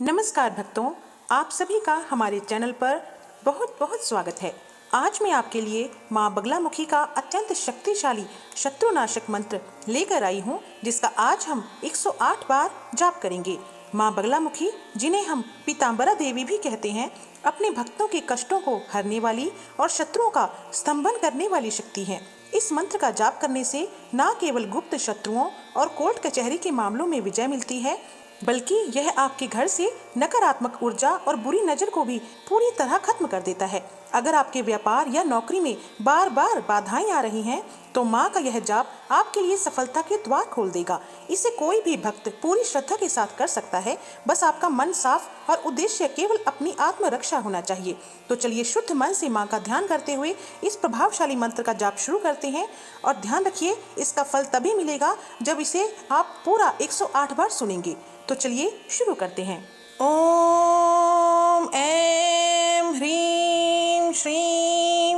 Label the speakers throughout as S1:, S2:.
S1: नमस्कार भक्तों, आप सभी का हमारे चैनल पर बहुत बहुत स्वागत है। आज मैं आपके लिए माँ बगलामुखी का अत्यंत शक्तिशाली शत्रुनाशक मंत्र लेकर आई हूँ, जिसका आज हम 108 बार जाप करेंगे। माँ बगलामुखी, जिन्हें हम पीताम्बरा देवी भी कहते हैं, अपने भक्तों के कष्टों को हरने वाली और शत्रुओं का स्तंभन करने वाली शक्ति है। इस मंत्र का जाप करने से न केवल गुप्त शत्रुओं और कोर्ट कचहरी के मामलों में विजय मिलती है, बल्कि यह आपके घर से नकारात्मक ऊर्जा और बुरी नजर को भी पूरी तरह खत्म कर देता है। अगर आपके व्यापार या नौकरी में बार बार बाधाएं आ रही हैं, तो माँ का यह जाप आपके लिए सफलता के द्वार खोल देगा। इसे कोई भी भक्त पूरी श्रद्धा के साथ कर सकता है। बस आपका मन साफ और उद्देश्य केवल अपनी आत्मरक्षा होना चाहिए। तो चलिए शुद्ध मन से माँ का ध्यान करते हुए इस प्रभावशाली मंत्र का जाप शुरू करते हैं। और ध्यान रखिए, इसका फल तभी मिलेगा जब इसे आप पूरा 108 बार सुनेंगे। तो चलिए शुरू करते हैं। ओम ऐं ह्रीं श्रीं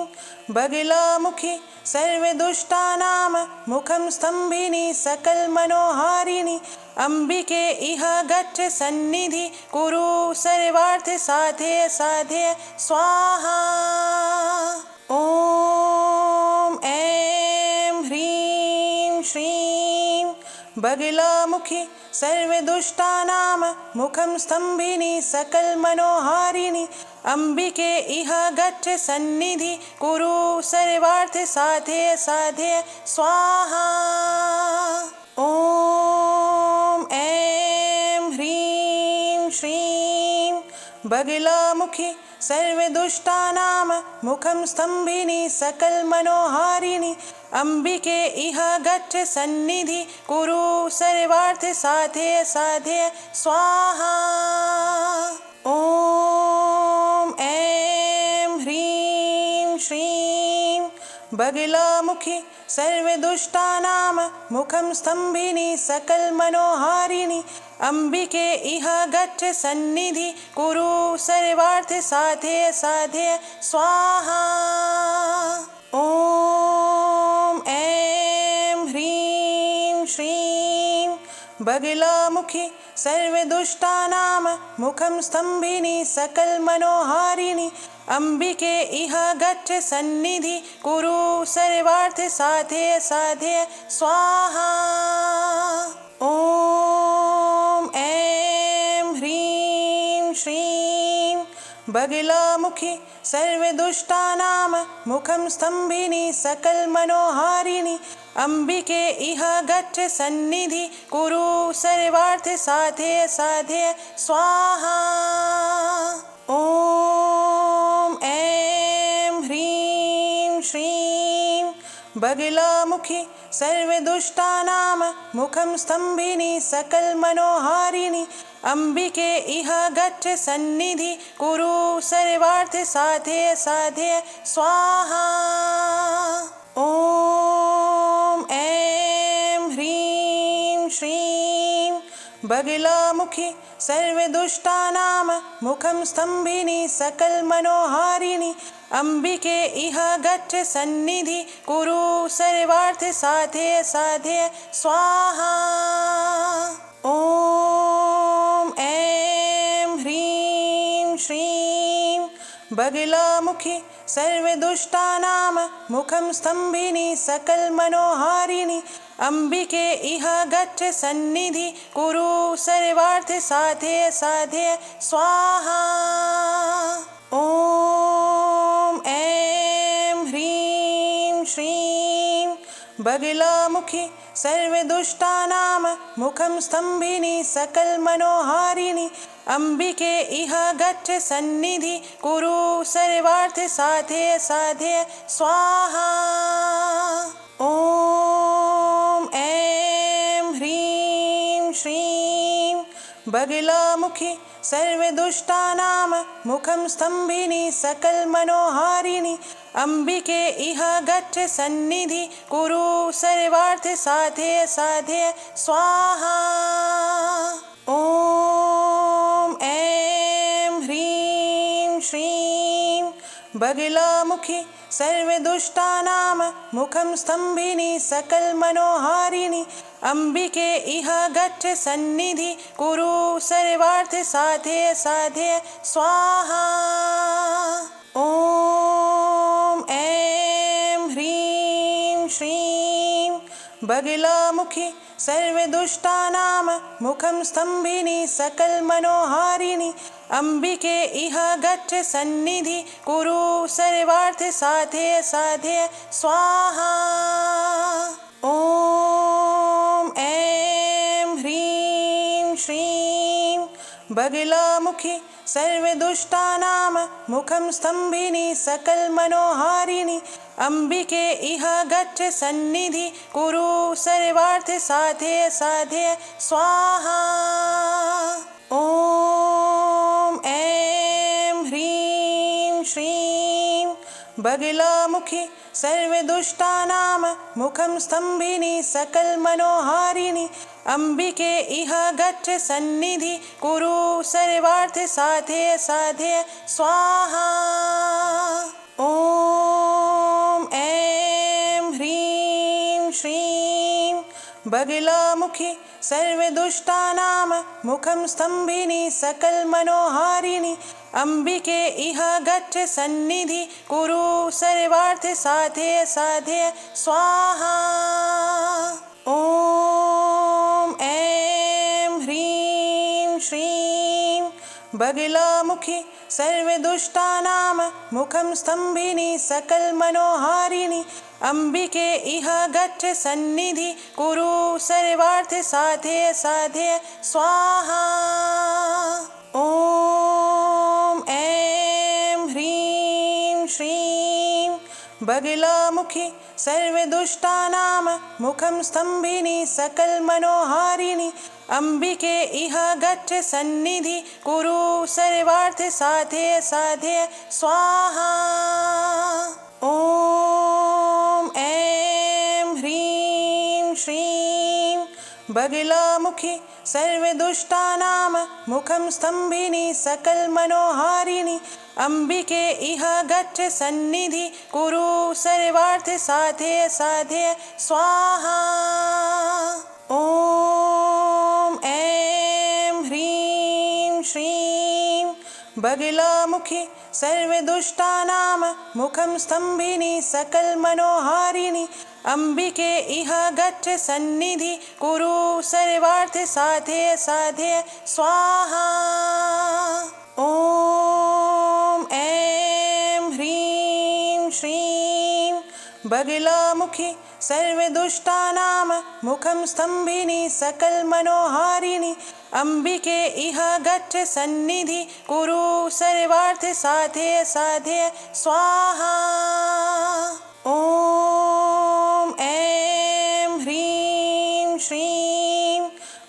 S1: बगलामुखी सर्वदुष्टानां मुखं स्तंभिनी सकल मनोहारिणी अंबिके इह गच्छ सन्निधि कुरु सर्वार्थ साधय साधय स्वाहा। ओम ऐं ह्रीं श्रीं बगलामुखी सर्वदुष्टानां मुखं स्तंभिनी सकल मनोहारिणी अंबिके इह गच्छ सन्निधि कुरु सर्वार्थ साधय साधय स्वाहा। ओम ऐं ह्रीं श्रीं बगलामुखी सर्वदुष्टानां मुखं स्तंभिनी सकल मनोहारिणी अंबिके इह गच्छ सन्निधि कुरु सर्वार्थ साधय साधय स्वाहा। ओम ऐं ह्रीं श्रीं बगलामुखी सर्वदुष्टानां मुखं स्तंभिनी सकल मनोहारिणी अंबिके इह गच्छ सन्निधि कुरु सर्वार्थ साधय साधय स्वाहा। ओम ऐं ह्रीं श्रीं बगलामुखी सर्वदुष्टानां मुखं स्तंभिनी सकल मनोहारिणी अंबिके इह गच्छ सन्निधि कुरु सर्वार्थ साधय साधय स्वाहा। ओम ऐं ह्रीं श्रीं बगलामुखी सर्वदुष्टानां मुखं स्तंभिनी सकल मनोहारिणी अंबिके इह गच्छ सन्निधि कुरु सर्वार्थ साधय साधय स्वाहा। ओम ऐं ह्रीं श्रीं बगलामुखी सर्वदुष्टानां मुखं स्तंभिनी सकल मनोहारिणी अंबिके इह गच्छ सन्निधि कुरु सर्वार्थ साधय साधय स्वाहा। ओम ऐं ह्रीं श्रीं बगलामुखी सर्वदुष्टानां मुखं स्तंभिनी सकल मनोहारिणी अंबिके इह गच्छ सन्निधि कुरु सर्वार्थ साधय साधय स्वाहा। ओम ऐं ह्रीं श्रीं बगलामुखी सर्वदुष्टानां मुखं स्तंभिनी सकल मनोहारिणी अंबिके इह गच्छ सन्निधि कुरु सर्वार्थ साधय साधय स्वाहा। ओम ऐं ह्रीं श्रीं बगलामुखी सर्वदुष्टानां मुखं स्तंभिनी सकल मनोहारिणी अंबिके इह गच्छ सन्निधि कुरु सर्वार्थ साधय साधय स्वाहा। ओम ऐं ह्रीं श्रीं बगलामुखी सर्वदुष्टानां मुखं स्तंभिनी सकल मनोहारिणी अंबिके इह गच्छ सन्निधि कुरु सर्वार्थ साधय साधय स्वाहा। ओम ऐं ह्रीं श्रीं बगलामुखी सर्वदुष्टानां मुखं स्तम्भिनी सकलमनोहारिणी अम्बिके इह गच्छ सन्निधि कुरु सर्वार्थ साधय साधय स्वाहा। ॐ ऐं ह्रीं श्रीं बगलामुखी सर्वदुष्टानां मुखं स्तम्भिनी सकलमनोहारिणी अम्बिके इह गच्छ सन्निधि कुरु सर्वार्थ साधय साधय स्वाहा। ॐ ऐं ह्रीं श्रीं बगलामुखी सर्वदुष्टानां मुखं स्तम्भिनी सकलमनोहारिणी अम्बिके इह गच्छ सन्निधि कुरु सर्वार्थ साधय साधय स्वाहा। ॐ ऐं ह्रीं श्रीं बगलामुखी सर्वदुष्टानां मुखं स्तम्भिनी सकलमनोहारिणी अम्बिके इह गच्छ सन्निधि कुरु सर्वार्थ साधय साधय स्वाहा। ॐ ऐं ह्रीं श्रीं बगलामुखी सर्वदुष्टानां मुखं स्तम्भिनी सकलमनोहारिणी अम्बिके इह गच्छ सन्निधि कुरु सर्वार्थ साधय साधय स्वाहा। ॐ ऐं ह्रीं श्रीं बगलामुखी सर्वदुष्टानां मुखं स्तम्भिनी सकलमनोहारिणी अम्बिके इह गच्छ सन्निधि कुरु सर्वार्थ साधय साधय स्वाहा। ॐ ऐं ह्रीं श्रीं बगलामुखी सर्वदुष्टानां मुखं स्तम्भिनी सकलमनोहारिणी अम्बिके इह गच्छ सन्निधि कुरु सर्वार्थ साधय साधय स्वाहा। ॐ ऐं ह्रीं श्रीं बगलामुखी सर्वदुष्टानां मुखं स्तम्भिनी सकलमनोहारिणी अम्बिके इह गच्छ सन्निधि कुरु सर्वार्थ साधय साधय स्वाहा। ॐ ऐं ह्रीं श्रीं बगलामुखी सर्वदुष्टानां मुखं स्तम्भिनी सकलमनोहारिणी अम्बिके इह गच्छ सन्निधि कुरु सर्वार्थ साधय साधय स्वाहा। ॐ ऐं ह्रीं श्रीं बगलामुखी सर्वदुष्टानां मुखं स्तम्भिनी सकलमनोहारिणी अम्बिके इह गच्छ सन्निधि कुरु सर्वार्थ साधय साधय स्वाहा। ॐ ऐं ह्रीं श्रीं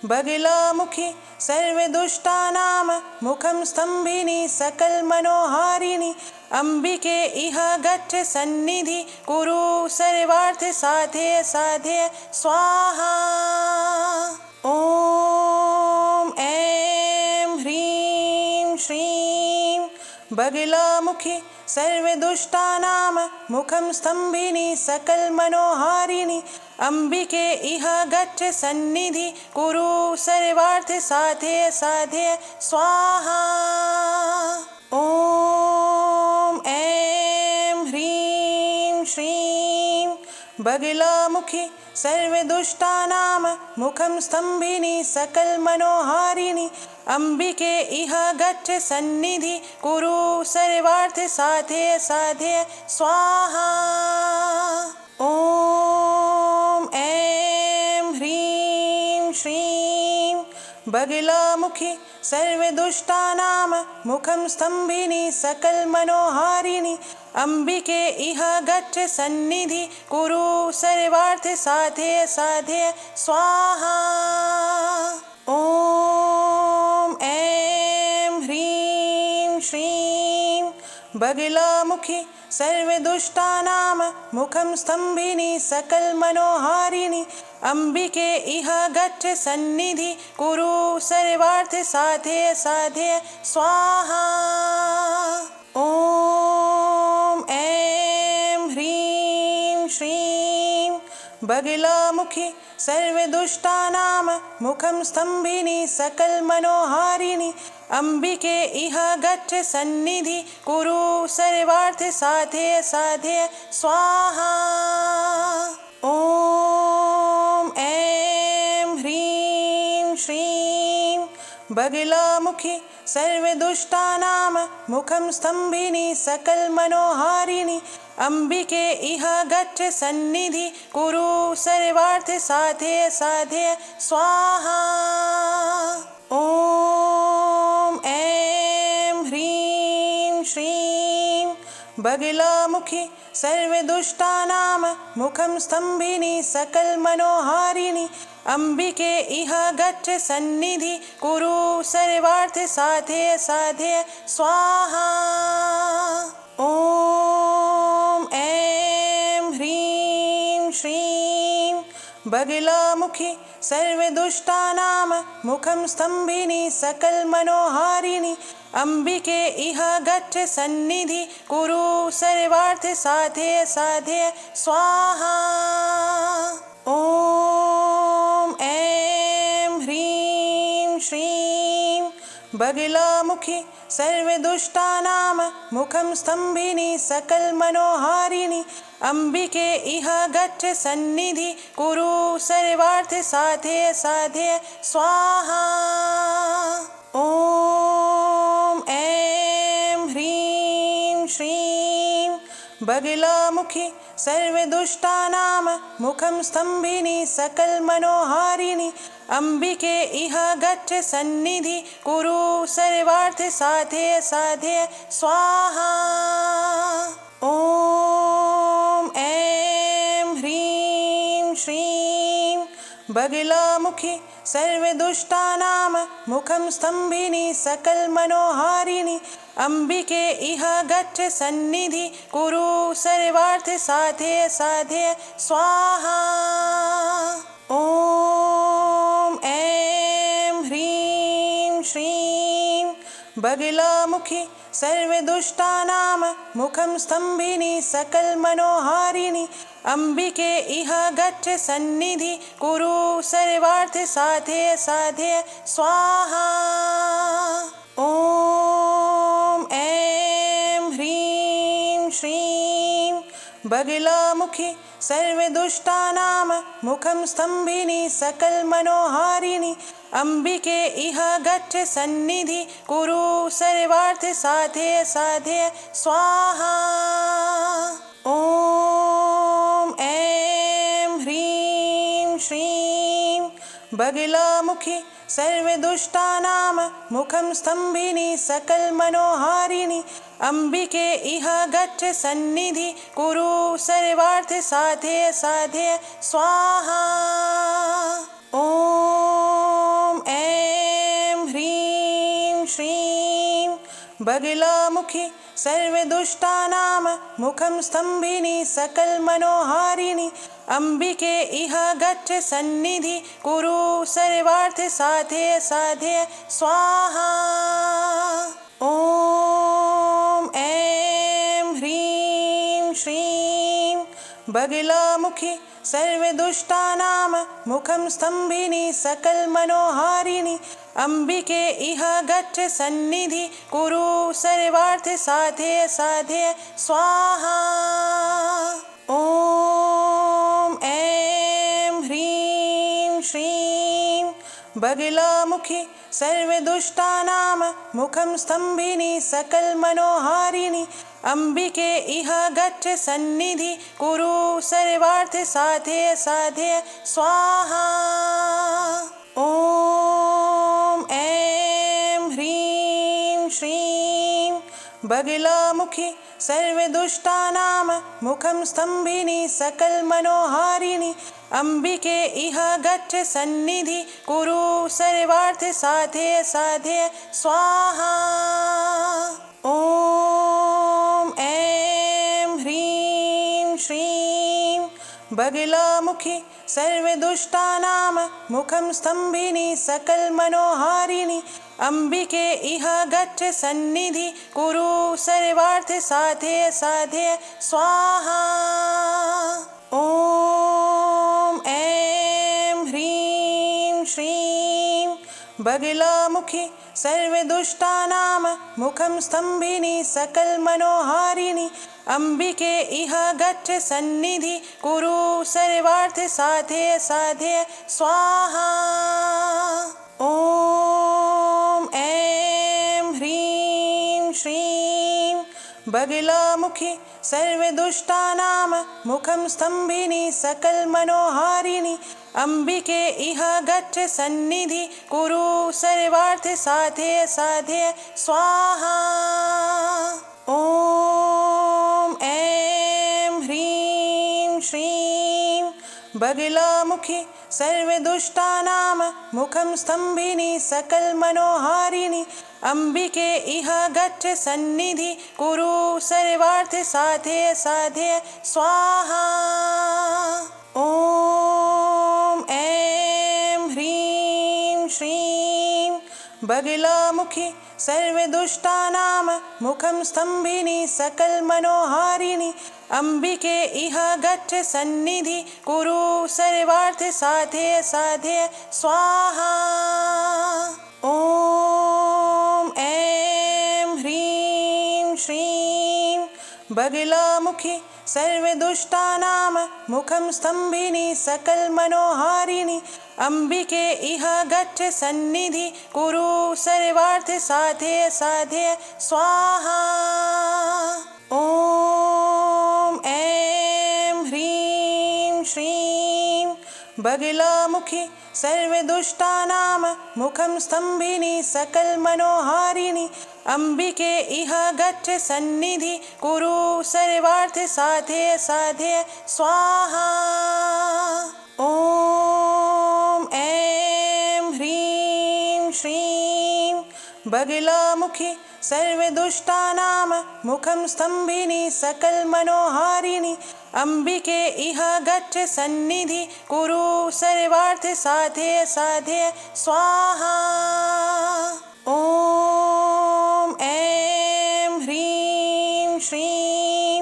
S1: बगलामुखी सर्वदुष्टानां मुखं स्तम्भिनी सकलमनोहारिणी अम्बिके इह गच्छ सन्निधि कुरु सर्वार्थ साधय साधय स्वाहा। ॐ ऐं ह्रीं श्रीं बगलामुखी सर्वदुष्टानां मुखं स्तम्भिनी सकलमनोहारिणी अम्बिके इह गच्छ सन्निधि कुरु सर्वार्थ साधय साधय स्वाहा। ॐ ऐं ह्रीं श्रीं बगलामुखी सर्वदुष्टानां मुखं स्तम्भिनी सकलमनोहारिणी अम्बिके इह गच्छ सन्निधि कुरु सर्वार्थ साधय साधय स्वाहा। ॐ ऐं ह्रीं श्रीं बगलामुखी सर्वदुष्टानां मुखं स्तम्भिनी सकलमनोहारिणी अम्बिके इह गच्छ सन्निधि कुरु सर्वार्थ साधय साधय स्वाहा। ॐ ऐं ह्रीं श्रीं बगलामुखी सर्वदुष्टानां मुखं स्तम्भिनी सकलमनोहारिणी अम्बिके इह गच्छ सन्निधि कुरु सर्वार्थ साधय साधय स्वाहा। ॐ ऐं बगलामुखि सर्वदुष्टानां मुखं स्तम्भिनी सकलमनोहारिणि अम्बिके इह गच्छ सन्निधि कुरु सर्वार्थ साधय साधय स्वाहा। ॐ ऐं ह्रीं श्रीं बगलामुखि सर्वदुष्टानां मुखं स्तम्भिनी सकलमनोहारिणि अम्बिके इह गच्छ सन्निधि कुरु सर्वार्थ साधय साधय स्वाहा। ॐ ऐं ह्रीं श्रीं बगलामुखि सर्वदुष्टानां मुखं स्तम्भिनी सकलमनोहारिणि अम्बिके इह गच्छ सन्निधि कुरु सर्वार्थ साधय साधय स्वाहा। ॐ ऐं ह्रीं श्रीं बगलामुखि सर्वदुष्टानां मुखं स्तम्भिनी सकलमनोहारिणि अम्बिके इह गच्छ सन्निधि कुरु सर्वार्थ साधय साधय स्वाहा। ॐ ऐं ह्रीं श्रीं बगलामुखि सर्वदुष्टानां मुखं स्तम्भिनी सकलमनोहारिणि अम्बिके इह गच्छ सन्निधि कुरु सर्वार्थ साधय साधय स्वाहा। ॐ ऐं ह्रीं श्रीं बगलामुखि सर्वदुष्टानां मुखं स्तम्भिनी सकलमनोहारिणि अम्बिके इह गच्छ सन्निधि कुरु सर्वार्थ साधय साधय स्वाहा। ॐ ऐं ह्रीं श्रीं बगलामुखि सर्वदुष्टानां मुखं स्तम्भिनी सकलमनोहारिणि अम्बिके इह गच्छ सन्निधि कुरु सर्वार्थ साधय साधय स्वाहा। ॐ ऐं ह्रीं श्रीं बगलामुखि सर्वदुष्टानां मुखं स्तम्भिनी सकलमनोहारिणि अम्बिके इह गच्छ सन्निधि कुरु सर्वार्थ साधय साधय स्वाहा। ॐ ऐं ह्रीं श्रीं बगलामुखि सर्वदुष्टानां मुखं स्तम्भिनी सकलमनोहारिणि अम्बिके इह गच्छ सन्निधि कुरु सर्वार्थ साधय साधय स्वाहा। ॐ ऐं ह्रीं श्रीं बगलामुखि सर्वदुष्टानां मुखं स्तम्भिनी सकलमनोहारिणि अम्बिके इह गच्छ सन्निधि कुरु सर्वार्थ साधय साधय स्वाहा। ॐ ऐं ह्रीं श्रीं बगलामुखि सर्वदुष्टानां मुखं स्तम्भिनी सकलमनोहारिणि अम्बिके इह गच्छ सन्निधि कुरु सर्वार्थ साधय साधय स्वाहा। ॐ ऐं ह्रीं श्रीं बगलामुखि सर्वदुष्टानां मुखं स्तम्भिनी सकलमनोहारिणि अम्बिके इह गच्छ सन्निधि कुरु सर्वार्थ साधय साधय स्वाहा। ॐ ऐं ह्रीं श्रीं बगलामुखि सर्वदुष्टानां मुखं स्तम्भिनी सकलमनोहारिणि अम्बिके इह गच्छ सन्निधि कुरु सर्वार्थ साधय साधय स्वाहा। ॐ ऐं ह्रीं श्रीं बगलामुखि सर्वदुष्टानां मुखं स्तम्भिनी सकलमनोहारिणि अम्बिके इह गच्छ सन्निधि कुरु सर्वार्थ साधय साधय स्वाहा। ॐ ऐं ह्रीं श्रीं बगलामुखि सर्वदुष्टानां मुखं स्तम्भिनी सकलमनोहारिणि अम्बिके इह गच्छ सन्निधि कुरु सर्वार्थ साधय साधय स्वाहा। ॐ बगलामुखि सर्वदुष्टानां मुखं स्तम्भिनी सकलमनोहारिणि अम्बिके इह गच्छ सन्निधि कुरु सर्वार्थ साधय साधय स्वाहा। ॐ ऐं ह्रीं श्रीं बगलामुखि सर्वदुष्टानां मुखं स्तम्भिनी सकलमनोहारिणि अम्बिके इह गच्छ सन्निधि कुरु सर्वार्थ साधय साधय स्वाहा। ॐ ऐं ह्रीं श्रीं बगलामुखि सर्वदुष्टानां मुखं स्तम्भिनी सकलमनोहारिणि अम्बिके इह गच्छ सन्निधि कुरु सर्वार्थ साधय साधय स्वाहा। ॐ ऐं ह्रीं श्रीं बगलामुखि सर्वदुष्टानां मुखं स्तम्भिनी सकलमनोहारिणि अम्बिके इह गच्छ सन्निधि कुरु सर्वार्थ साधय साधय स्वाहा। ॐ ऐं ह्रीं श्रीं बगलामुखि सर्वदुष्टानां मुखं स्तम्भिनी सकलमनोहारिणि अम्बिके इह गच्छ सन्निधि कुरु सर्वार्थ साधय साधय स्वाहा। ॐ ऐं ह्रीं श्रीं बगलामुखि सर्वदुष्टानां मुखं स्तम्भिनी सकलमनोहारिणि अम्बिके इह गच्छ सन्निधि कुरु सर्वार्थ साधय साधय स्वाहा। ॐ ऐं ह्रीं श्रीं बगलामुखि सर्वदुष्टानां मुखं स्तम्भिनी सकलमनोहारिणि अम्बिके इह गच्छ सन्निधि कुरु सर्वार्थ साधय साधय स्वाहा। ॐ ऐं ह्रीं श्रीं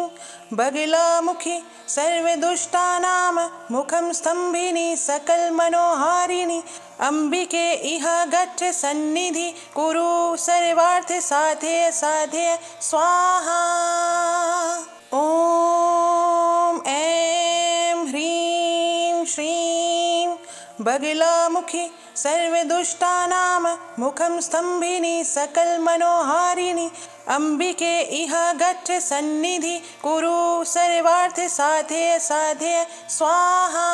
S1: बगलामुखि सर्वदुष्टानां मुखं स्तम्भिनी सकलमनोहारिणि अम्बिके इह गच्छ सन्निधि कुरु सर्वार्थ साधय साधय स्वाहा। ॐ ऐं ह्रीं श्रीं बगलामुखि सर्वदुष्टानां मुखं स्तम्भिनी सकलमनोहारिणि अम्बिके इह गच्छ सन्निधि कुरु सर्वार्थ साधय साधय स्वाहा।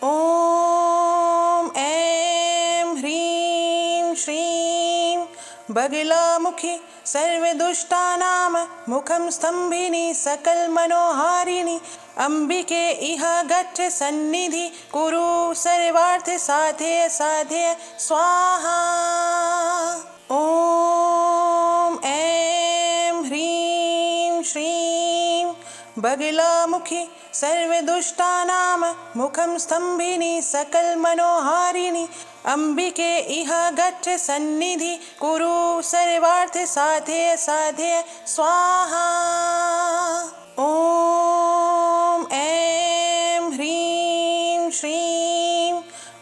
S1: ॐ ऐं ह्रीं श्रीं बगलामुखि सर्वदुष्टानां मुखं स्तम्भिनी सकलमनोहारिणि अम्बिके इह गच्छ सन्निधि कुरु सर्वार्थ साधय साधय स्वाहा। ॐ ऐं ह्रीं श्रीं बगलामुखि सर्वदुष्टानां मुखं स्तम्भिनी सकलमनोहारिणि अम्बिके इह गच्छ सन्निधि कुरु सर्वार्थ साधय साधय स्वाहा। ॐ ऐं ह्रीं श्रीं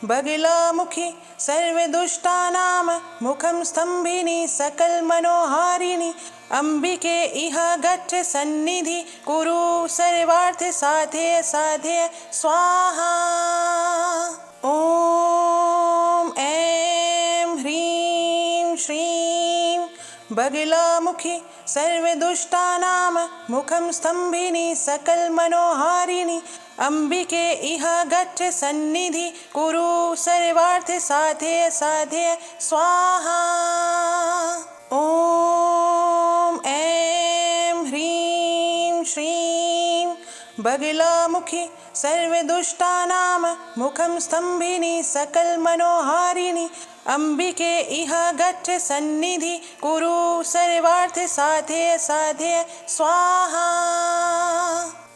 S1: बगलामुखि सर्वदुष्टानां मुखं स्तम्भिनी सकलमनोहारिणि अम्बिके इह गच्छ सन्निधि कुरु सर्वार्थ साधय साधय स्वाहा। ॐ ऐं ह्रीं श्रीं बगलामुखि सर्वदुष्टानां मुखं स्तम्भिनी सकलमनोहारिणि अम्बिके इह गच्छ सन्निधि कुरु सर्वार्थ साधय साधय स्वाहा। ॐ ऐं ह्रीं श्रीं बगलामुखि सर्वदुष्टानां मुखं स्तम्भिनी सकलमनोहारिणि अम्बिके इह गच्छ सन्निधि कुरु सर्वार्थ साधय साधय स्वाहा।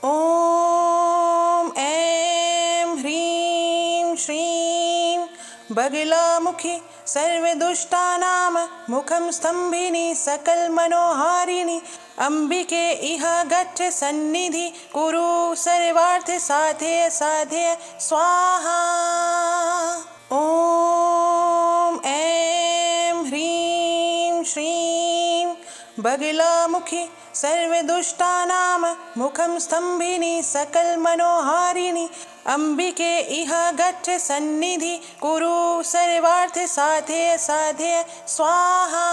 S1: ॐ ऐं ह्रीं श्रीं बगलामुखि सर्वदुष्टानां मुखं स्तम्भिनी सकलमनोहारिणि अम्बिके इह गच्छ सन्निधि कुरु सर्वार्थ साधय साधय स्वाहा। ॐ बगलामुखि सर्वदुष्टानां मुखं स्तम्भिनी सकलमनोहारिणी अम्बिके इह गच्छ सन्निधि कुरु सर्वार्थ साधय साधय स्वाहा।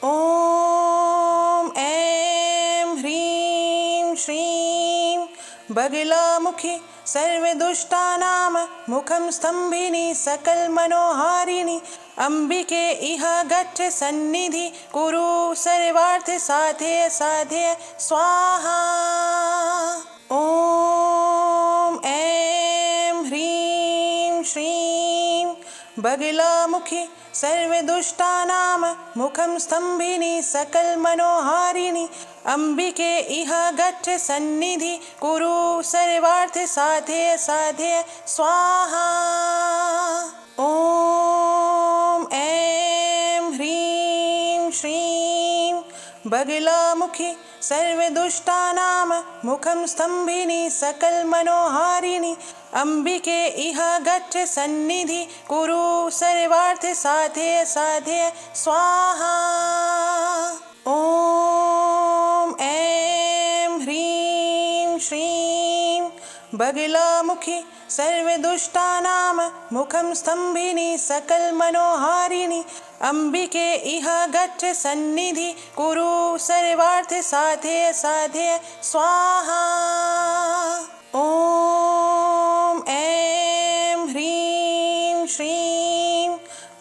S1: ॐ ऐं ह्रीं श्रीं बगलामुखि सर्वदुष्टानां मुखं स्तम्भिनी सकलमनोहारिणी अम्बिके इह गच्छ सन्निधि कुरु सर्वार्थ साधय साधय स्वाहा। ॐ ऐं ह्रीं श्रीं बगलामुखि सर्वदुष्टानां मुखं स्तम्भिनी सकलमनोहारिणी अम्बिके इह गच्छ सन्निधि कुरु सर्वार्थ साधय साधय स्वाहा। ॐ ऐं ह्रीं श्रीं बगलामुखि सर्वदुष्टानां मुखं स्तम्भिनी सकलमनोहारिणी अम्बिके इह गच्छ सन्निधि कुरु सर्वार्थ साधय साधय स्वाहा। ॐ ऐं ह्रीं श्रीं बगलामुखि सर्वदुष्टानां मुखं स्तम्भिनी सकलमनोहारिणी अम्बिके इह गच्छ सन्निधि कुरु सर्वार्थ साधय साधय स्वाहा। ॐ ऐं ह्रीं श्रीं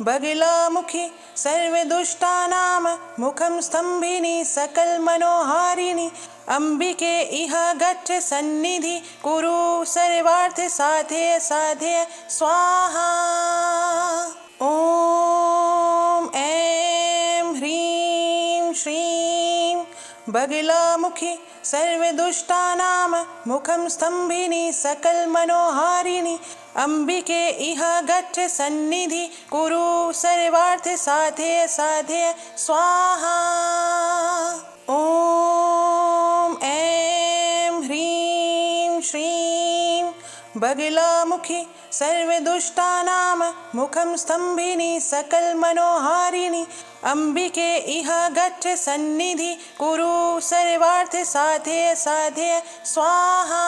S1: बगलामुखि सर्वदुष्टानां मुखं स्तम्भिनी सकलमनोहारिणी अम्बिके इह गच्छ सन्निधि कुरु सर्वार्थ साधय साधय स्वाहा। ॐ ऐं ह्रीं श्रीं बगलामुखि सर्वदुष्टानां मुखं स्तम्भिनी सकलमनोहारिणी अम्बिके इह गच्छ सन्निधि कुरु सर्वार्थ साधय साधय स्वाहा। ॐ ऐं ह्रीं श्रीं बगलामुखि सर्वदुष्टानां मुखं स्तम्भिनी सकलमनोहारिणी अम्बिके इह गच्छ सन्निधि कुरु सर्वार्थ साधय साधय स्वाहा।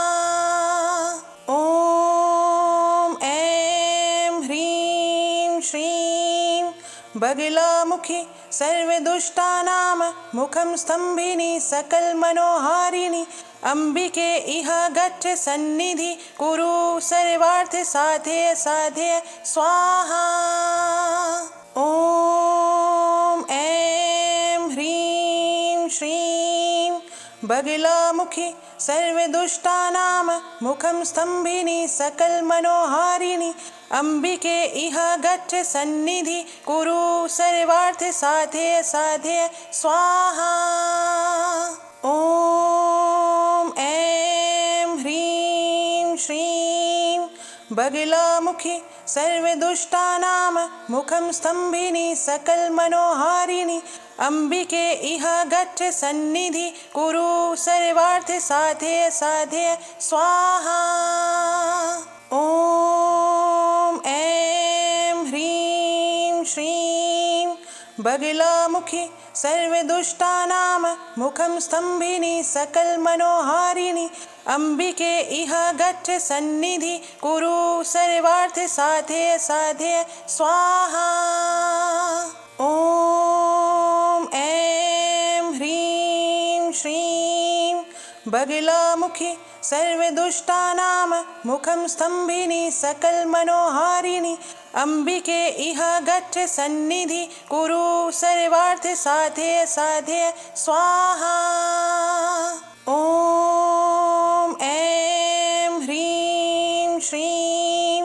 S1: ॐ ऐं ह्रीं श्रीं बगलामुखि सर्वदुष्टानां मुखं स्तम्भिनी सकलमनोहारिणी अम्बिके इह गच्छ सन्निधि कुरु सर्वार्थ साधय साधय स्वाहा। ॐ ऐं ह्रीं श्रीं बगलामुखि सर्वदुष्टानां मुखं स्तम्भिनी सकलमनोहारिणी अम्बिके इह गच्छ सन्निधि कुरु सर्वार्थ साधय साधय स्वाहा। ॐ ऐं ह्रीं श्रीं बगलामुखि सर्वदुष्टानां मुखं स्तम्भिनी सकलमनोहारिणी अम्बिके इह गच्छ सन्निधि कुरु सर्वार्थ साधय साधय स्वाहा। ॐ ऐं ह्रीं श्रीं बगलामुखि सर्वदुष्टानां मुखं स्तम्भिनी सकलमनोहारिणी अम्बिके इह गच्छ सन्निधि कुरु सर्वार्थ साधय साधय स्वाहा। ॐ ऐं ह्रीं श्रीं बगलामुखि सर्वदुष्टानां मुखं स्तम्भिनी सकलमनोहारिणी अम्बिके इह गच्छ सन्निधि कुरु सर्वार्थ साधय साधय स्वाहा। ॐ ऐं ह्रीं श्रीं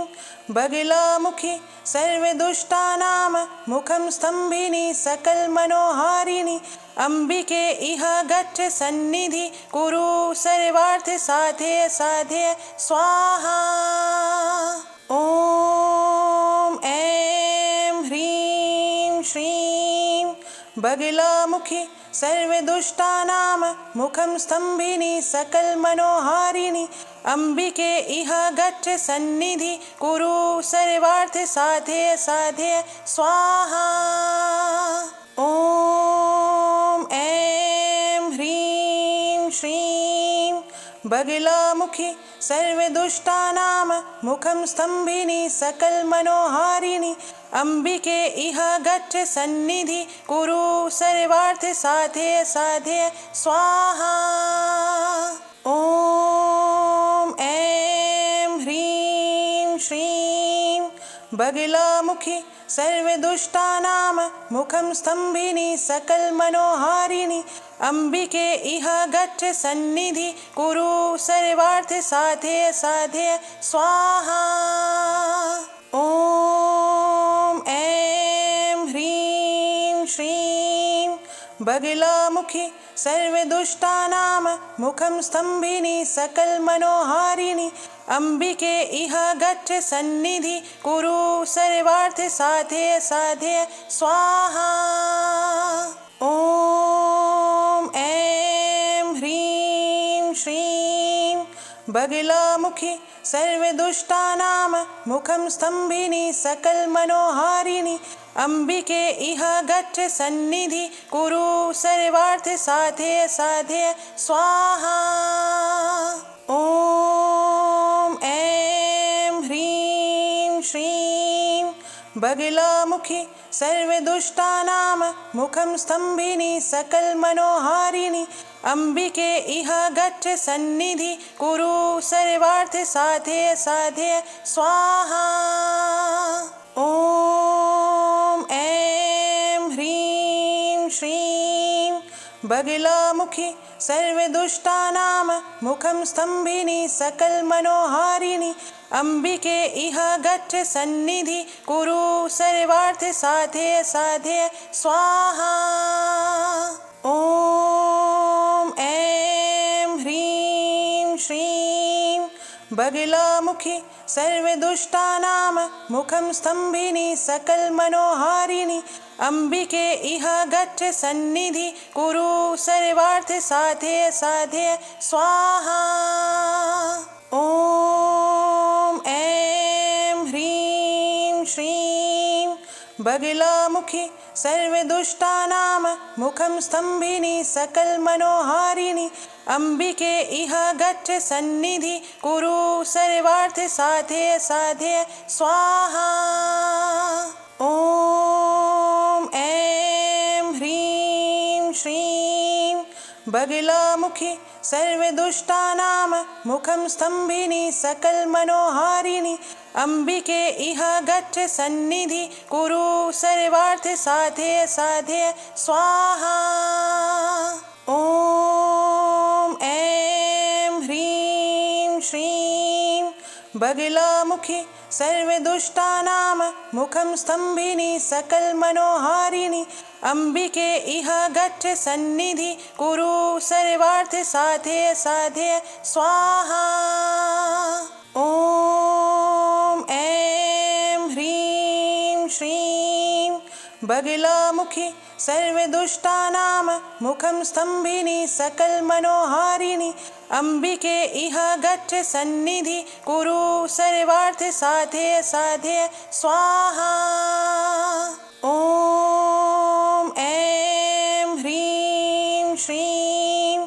S1: बगलामुखि सर्वदुष्टानां मुखं स्तम्भिनी सकलमनोहारिणी अम्बिके इह गच्छ सन्निधि कुरु सर्वार्थ साधय साधय स्वाहा। ॐ ऐं ह्रीं श्रीं बगलामुखि सर्वदुष्टानां मुखं स्तम्भिनी सकलमनोहारिणी अम्बिके इह गच्छ सन्निधि कुरु सर्वार्थ साधय साधय स्वाहा। ॐ बगलामुखि सर्वदुष्टानां मुखं स्तम्भिनी सकलमनोहारिणि अम्बिके इह गच्छ सन्निधि कुरु सर्वार्थ साधय साधय स्वाहा। ॐ ऐं ह्रीं श्रीं बगलामुखि सर्वदुष्टानां मुखं स्तम्भिनी सकलमनोहारिणि अम्बिके इह गच्छ सन्निधि कुरु सर्वार्थ साधय साधय स्वाहा। ॐ ऐं ह्रीं श्रीं बगलामुखि सर्वदुष्टानां मुखं स्तम्भिनी सकलमनोहारिणि अम्बिके इह गच्छ सन्निधि कुरु सर्वार्थ साधय साधय स्वाहा। ॐ ऐं ह्रीं श्रीं बगलामुखि सर्वदुष्टानां मुखं स्तम्भिनी सकलमनोहारिणि अम्बिके इह गच्छ सन्निधि कुरु सर्वार्थ साधय साधय स्वाहा। ॐ ऐं ह्रीं श्रीं बगलामुखि सर्वदुष्टानां मुखं स्तम्भिनी सकलमनोहारिणि अम्बिके इह गच्छ सन्निधि कुरु सर्वार्थ साधय साधय स्वाहा। ॐ ऐं ह्रीं श्रीं बगलामुखि सर्वदुष्टानां मुखं स्तम्भिनी सकलमनोहारिणि अम्बिके इह गच्छ सन्निधि कुरु सर्वार्थ साधय साधय स्वाहा। ॐ ऐं ह्रीं श्रीं बगलामुखि सर्वदुष्टानां मुखं स्तम्भिनी सकलमनोहारिणि अम्बिके इह गच्छ सन्निधि कुरु सर्वार्थ साधय साधय स्वाहा। ॐ ऐं ह्रीं श्रीं बगलामुखि सर्वदुष्टानां मुखं स्तम्भिनी सकलमनोहारिणि अम्बिके इह गच्छ सन्निधि कुरु सर्वार्थ साधय साधय स्वाहा। ॐ ऐं ह्रीं श्रीं बगलामुखि सर्वदुष्टानां मुखं स्तम्भिनी सकलमनोहारिणि अम्बिके इह गच्छ सन्निधि कुरु सर्वार्थ साधय साधय स्वाहा। ॐ ऐं ह्रीं श्रीं बगलामुखि सर्वदुष्टानां मुखं स्तम्भिनी सकलमनोहारिणि अम्बिके इह गच्छ सन्निधि कुरु सर्वार्थ साधय साधय स्वाहा। ॐ ऐं ह्रीं श्रीं बगलामुखि सर्वदुष्टानां मुखं स्तम्भिनी सकलमनोहारिणि अम्बिके इह गच्छ सन्निधि कुरु सर्वार्थ साधय साधय स्वाहा। ॐ ऐं ह्रीं श्रीं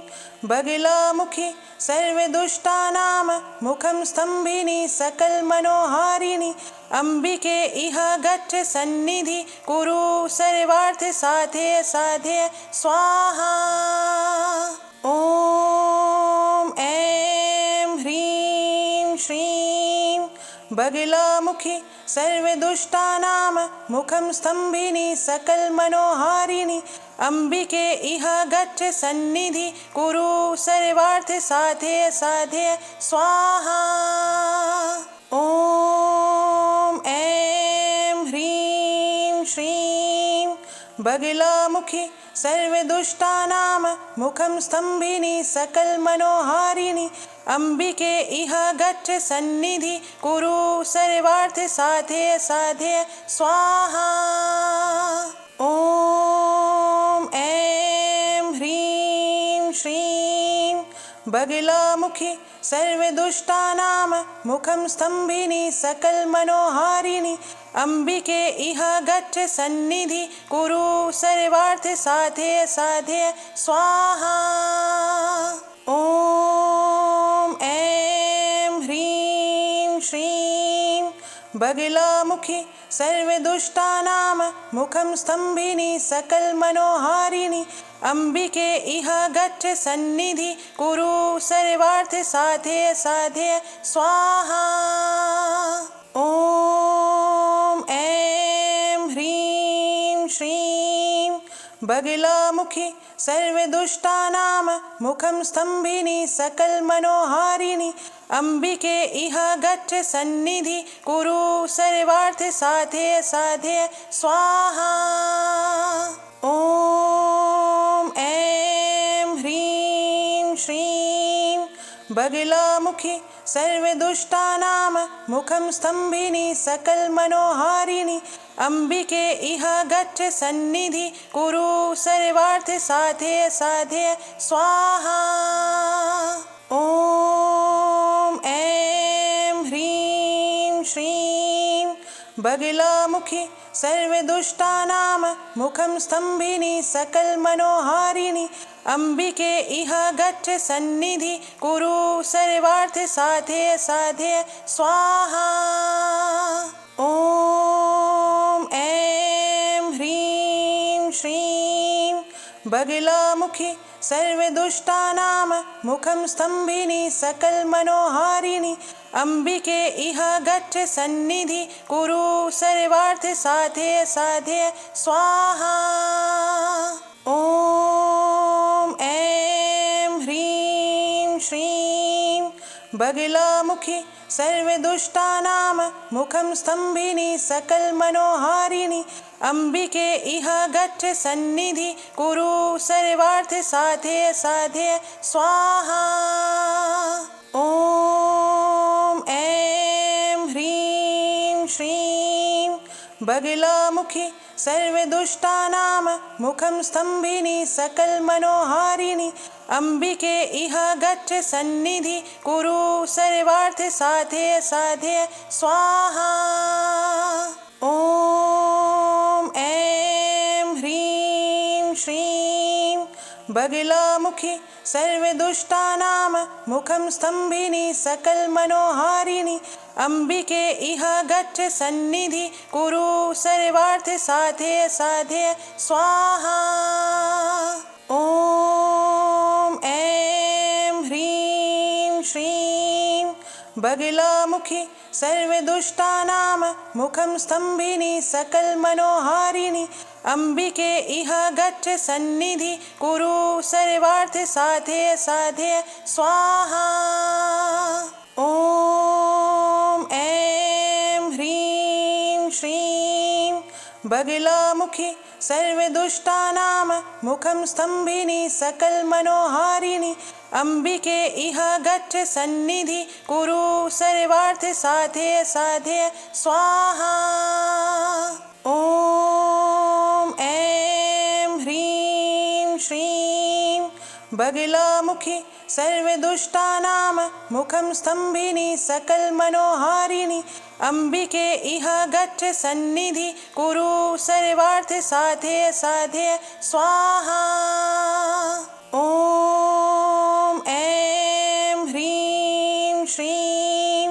S1: बगलामुखि सर्वदुष्टानां मुखं स्तम्भिनी सकलमनोहारिणि अम्बिके इह गच्छ सन्निधि कुरु सर्वार्थ साधय साधय स्वाहा। ॐ ऐं ह्रीं श्रीं बगलामुखि सर्वदुष्टानां मुखं स्तम्भिनी सकलमनोहारिणि अम्बिके इह गच्छ सन्निधि कुरु सर्वार्थ साधय साधय स्वाहा। ॐ ऐं ह्रीं श्रीं बगलामुखि सर्वदुष्टानां मुखं स्तम्भिनी सकलमनोहारिणि अम्बिके इह गच्छ सन्निधि कुरु सर्वार्थ साधय साधय स्वाहा। ॐ ऐं ह्रीं श्रीं बगलामुखि सर्वदुष्टानां मुखं स्तम्भिनी सकलमनोहारिणि अम्बिके इह गच्छ सन्निधि कुरु सर्वार्थ साधय साधय स्वाहा। ॐ बगलामुखि सर्वदुष्टानां मुखं स्तम्भिनी सकलमनोहारिणि अम्बिके इह गच्छ सन्निधि कुरु सर्वार्थ साधय साधय स्वाहा। ॐ ऐं ह्रीं श्रीं बगलामुखि सर्वदुष्टानां मुखं स्तम्भिनी सकलमनोहारिणि अम्बिके इह गच्छ सन्निधि कुरु सर्वार्थ साधय साधय स्वाहा। ॐ ऐं ह्रीं श्रीं बगलामुखि सर्वदुष्टानां मुखं स्तम्भिनी सकलमनोहारिणि अम्बिके इह गच्छ सन्निधि कुरु सर्वार्थ साधय साधय स्वाहा। ॐ ऐं ह्रीं श्रीं बगलामुखि सर्वदुष्टानां मुखं स्तम्भिनी सकलमनोहारिणि अम्बिके इह गच्छ सन्निधि कुरु सर्वार्थ साधय साधय स्वाहा। ॐ ऐं ह्रीं श्रीं बगलामुखि सर्वदुष्टानां मुखं स्तम्भिनी सकलमनोहारिणि अम्बिके इह गच्छ सन्निधि कुरु सर्वार्थ साधय साधय स्वाहा। ॐ ऐं ह्रीं श्रीं बगलामुखि सर्वदुष्टानां मुखं स्तम्भिनी सकलमनोहारिणि अम्बिके इह गच्छ सन्निधि कुरु सर्वार्थ साधय साधय स्वाहा। ॐ ऐं ह्रीं श्रीं बगलामुखि सर्वदुष्टानां मुखं स्तम्भिनी सकलमनोहारिणि अम्बिके इह गच्छ सन्निधि कुरु सर्वार्थ साधय साधय स्वाहा। ॐ ऐं ह्रीं श्रीं बगलामुखि सर्वदुष्टानां मुखं स्तम्भिनी सकलमनोहारिणि अम्बिके इह गच्छ सन्निधि कुरु सर्वार्थ साधय साधय स्वाहा। ॐ ऐं ह्रीं श्रीं बगलामुखि सर्वदुष्टानां मुखं स्तम्भिनी सकलमनोहारिणि अम्बिके इह गच्छ सन्निधि कुरु सर्वार्थ साधय साधय स्वाहा। ॐ ऐं ह्रीं श्रीं बगलामुखि सर्वदुष्टानां मुखं स्तम्भिनी सकलमनोहारिणि अम्बिके इह गच्छ सन्निधि कुरु सर्वार्थ साधय साधय स्वाहा। ॐ ऐं ह्रीं श्रीं बगलामुखि सर्वदुष्टानां मुखं स्तम्भिनी सकलमनोहारिणि अम्बिके इह गच्छ सन्निधि कुरु सर्वार्थ साधय साधय स्वाहा। ॐ ऐं ह्रीं श्रीं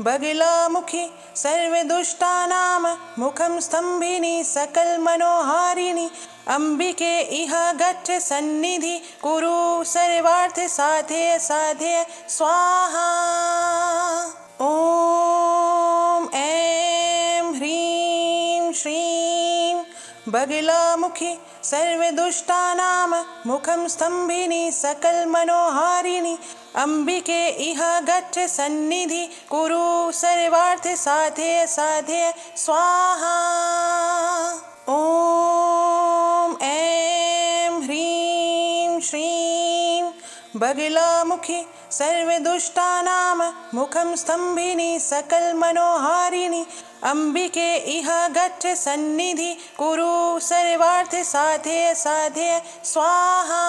S1: बगलामुखि सर्वदुष्टानां मुखं स्तम्भिनी सकलमनोहारिणि अम्बिके इह गच्छ सन्निधि कुरु सर्वार्थ साधय साधय स्वाहा। ॐ ऐं ह्रीं श्रीं बगलामुखि सर्वदुष्टानां मुखं स्तम्भिनी सकलमनोहारिणि अम्बिके इह गच्छ सन्निधि कुरु सर्वार्थ साधय साधय स्वाहा। ॐ ऐं ह्रीं श्रीं बगलामुखि सर्वदुष्टानां मुखं स्तम्भिनी सकलमनोहारिणि अम्बिके इह गच्छ सन्निधि कुरु सर्वार्थ साधय साधय स्वाहा।